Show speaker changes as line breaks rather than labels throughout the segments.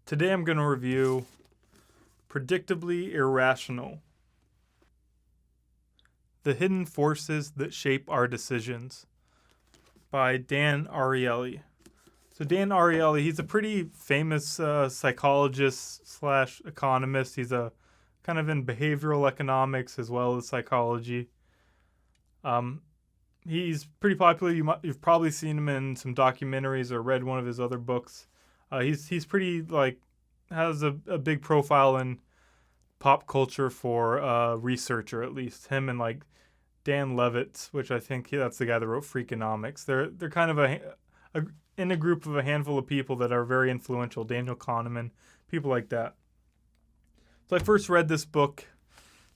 Today I'm going to review Predictably Irrational: The Hidden Forces That Shape Our Decisions by Dan Ariely. So Dan Ariely, he's a pretty famous psychologist slash economist. He's a kind of in behavioral economics as well as psychology. He's pretty popular. You've probably seen him in some documentaries or read one of his other books. He's pretty has a big profile in pop culture for researcher, at least him and Dan Levitz, which I think that's the guy that wrote Freakonomics. They're kind of in a group of a handful of people that are very influential. Daniel Kahneman, people like that. So I first read this book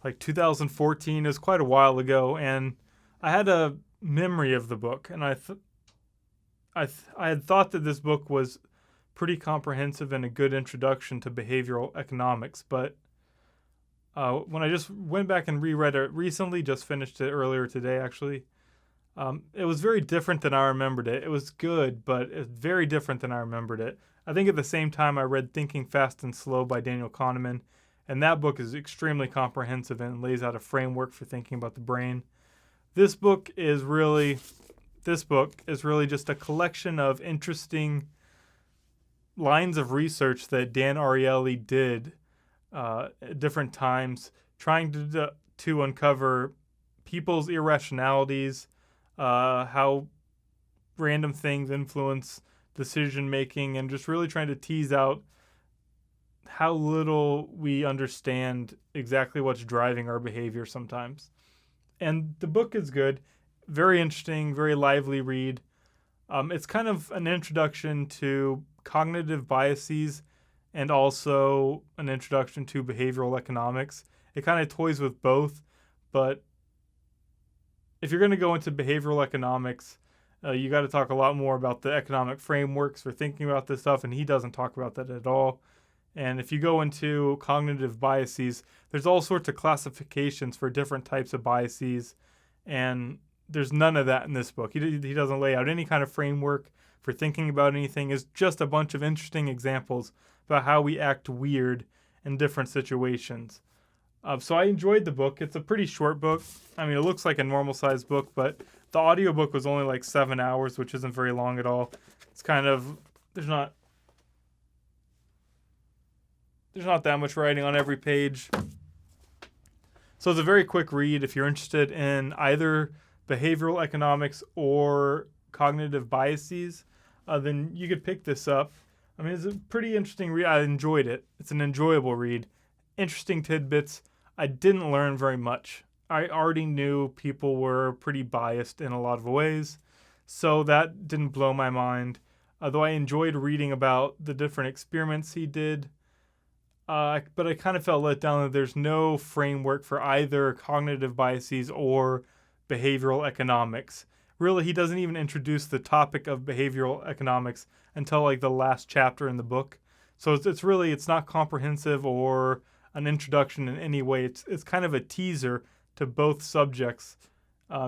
2014. It was quite a while ago, and I had a memory of the book, and I had thought that this book was pretty comprehensive and a good introduction to behavioral economics. But when I just went back and reread it recently, just finished it earlier today actually, it was very different than I remembered it. It was good, but it's very different than I remembered it. I think at the same time I read Thinking Fast and Slow by Daniel Kahneman, and that book is extremely comprehensive and lays out a framework for thinking about the brain. This book is really just a collection of interesting lines of research that Dan Ariely did at different times, trying to uncover people's irrationalities, how random things influence decision making, and just really trying to tease out how little we understand exactly what's driving our behavior sometimes. And the book is good, very interesting, very lively read. It's kind of an introduction to cognitive biases and also an introduction to behavioral economics. It kind of toys with both, but if you're going to go into behavioral economics, you got to talk a lot more about the economic frameworks for thinking about this stuff, and he doesn't talk about that at all. And if you go into cognitive biases, there's all sorts of classifications for different types of biases, and there's none of that in this book. He doesn't lay out any kind of framework for thinking about anything. It's just a bunch of interesting examples about how we act weird in different situations. So I enjoyed the book. It's a pretty short book. I mean, it looks like a normal-sized book, but the audiobook was only 7 hours, which isn't very long at all. It's kind of, there's not that much writing on every page. So it's a very quick read. If you're interested in either behavioral economics or cognitive biases, then you could pick this up. I mean, it's a pretty interesting read. I enjoyed it. It's an enjoyable read. Interesting tidbits. I didn't learn very much. I already knew people were pretty biased in a lot of ways, so that didn't blow my mind. Though I enjoyed reading about the different experiments he did, but I kind of felt let down that there's no framework for either cognitive biases or behavioral economics. Really, he doesn't even introduce the topic of behavioral economics until the last chapter in the book. So it's not comprehensive or an introduction in any way. It's kind of a teaser to both subjects,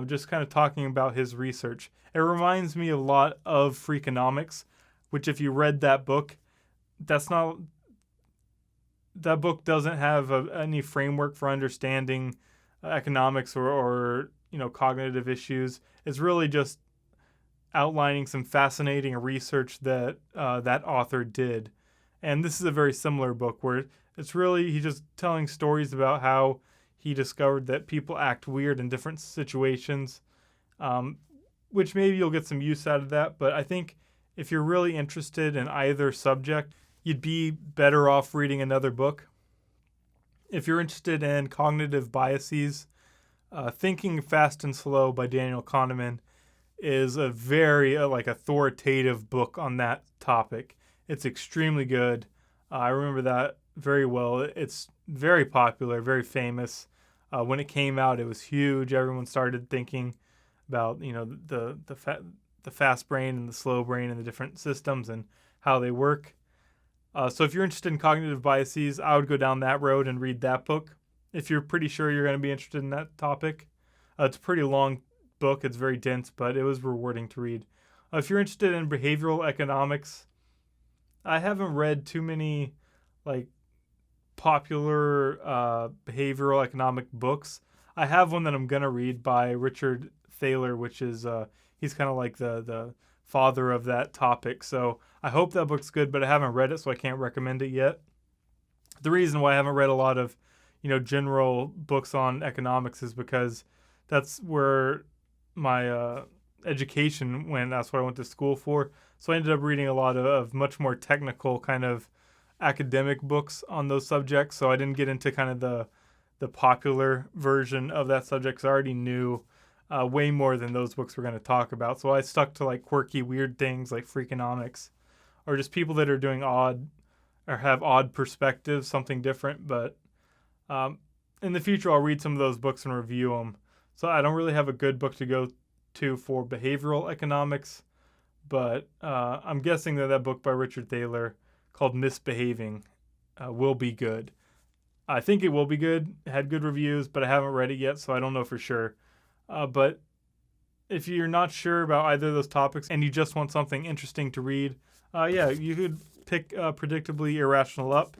just kind of talking about his research. It reminds me a lot of Freakonomics, which if you read that book, that book doesn't have any framework for understanding economics or cognitive issues. It's really just outlining some fascinating research that that author did. And this is a very similar book where he's just telling stories about how he discovered that people act weird in different situations, which maybe you'll get some use out of that. But I think if you're really interested in either subject, you'd be better off reading another book. If you're interested in cognitive biases, Thinking Fast and Slow by Daniel Kahneman is a very authoritative book on that topic. It's extremely good. I remember that very well. It's very popular, very famous. When it came out, it was huge. Everyone started thinking about the fast brain and the slow brain and the different systems and how they work. So if you're interested in cognitive biases, I would go down that road and read that book. If you're pretty sure you're going to be interested in that topic, it's a pretty long book. It's very dense, but it was rewarding to read. If you're interested in behavioral economics, I haven't read too many like popular behavioral economic books. I have one that I'm gonna read by Richard Thaler, which is he's kind of like the father of that topic. So I hope that book's good, but I haven't read it, so I can't recommend it yet. The reason why I haven't read a lot of general books on economics is because that's where my education went. That's what I went to school for. So I ended up reading a lot of much more technical kind of academic books on those subjects. So I didn't get into kind of the popular version of that subject because I already knew way more than those books were going to talk about. So I stuck to like quirky, weird things like Freakonomics or just people that are doing odd or have odd perspectives, something different. But in the future, I'll read some of those books and review them. So I don't really have a good book to go to for behavioral economics, but I'm guessing that book by Richard Thaler called Misbehaving will be good. I think it will be good. It had good reviews, but I haven't read it yet, so I don't know for sure. But if you're not sure about either of those topics and you just want something interesting to read, yeah, you could pick Predictably Irrational up.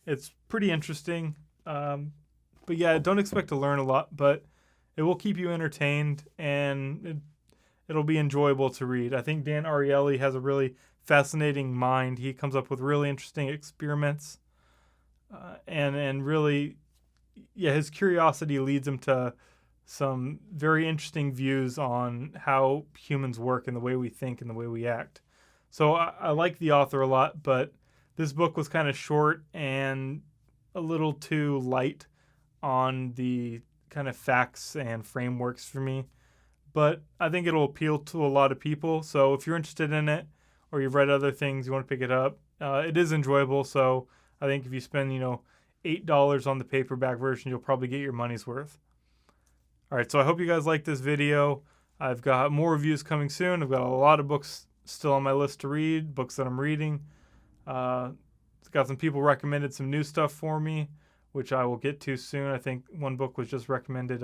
It's pretty interesting. But yeah, don't expect to learn a lot, but it will keep you entertained and it'll be enjoyable to read. I think Dan Ariely has a really fascinating mind. He comes up with really interesting experiments, and really, yeah, his curiosity leads him to some very interesting views on how humans work and the way we think and the way we act. So I like the author a lot, but this book was kind of short and a little too light on the kind of facts and frameworks for me. But I think it'll appeal to a lot of people. So if you're interested in it or you've read other things, you want to pick it up, it is enjoyable. So I think if you spend, $8 on the paperback version, you'll probably get your money's worth. All right, so I hope you guys like this video. I've got more reviews coming soon. I've got a lot of books still on my list to read, books that I'm reading. Got some people recommended some new stuff for me, which I will get to soon. I think one book was just recommended.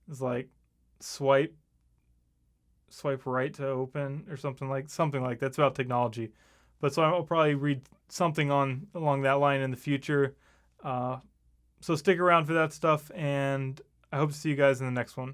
It's like swipe right to open or something like that. It's about technology. But so I'll probably read something along that line in the future. So stick around for that stuff, and I hope to see you guys in the next one.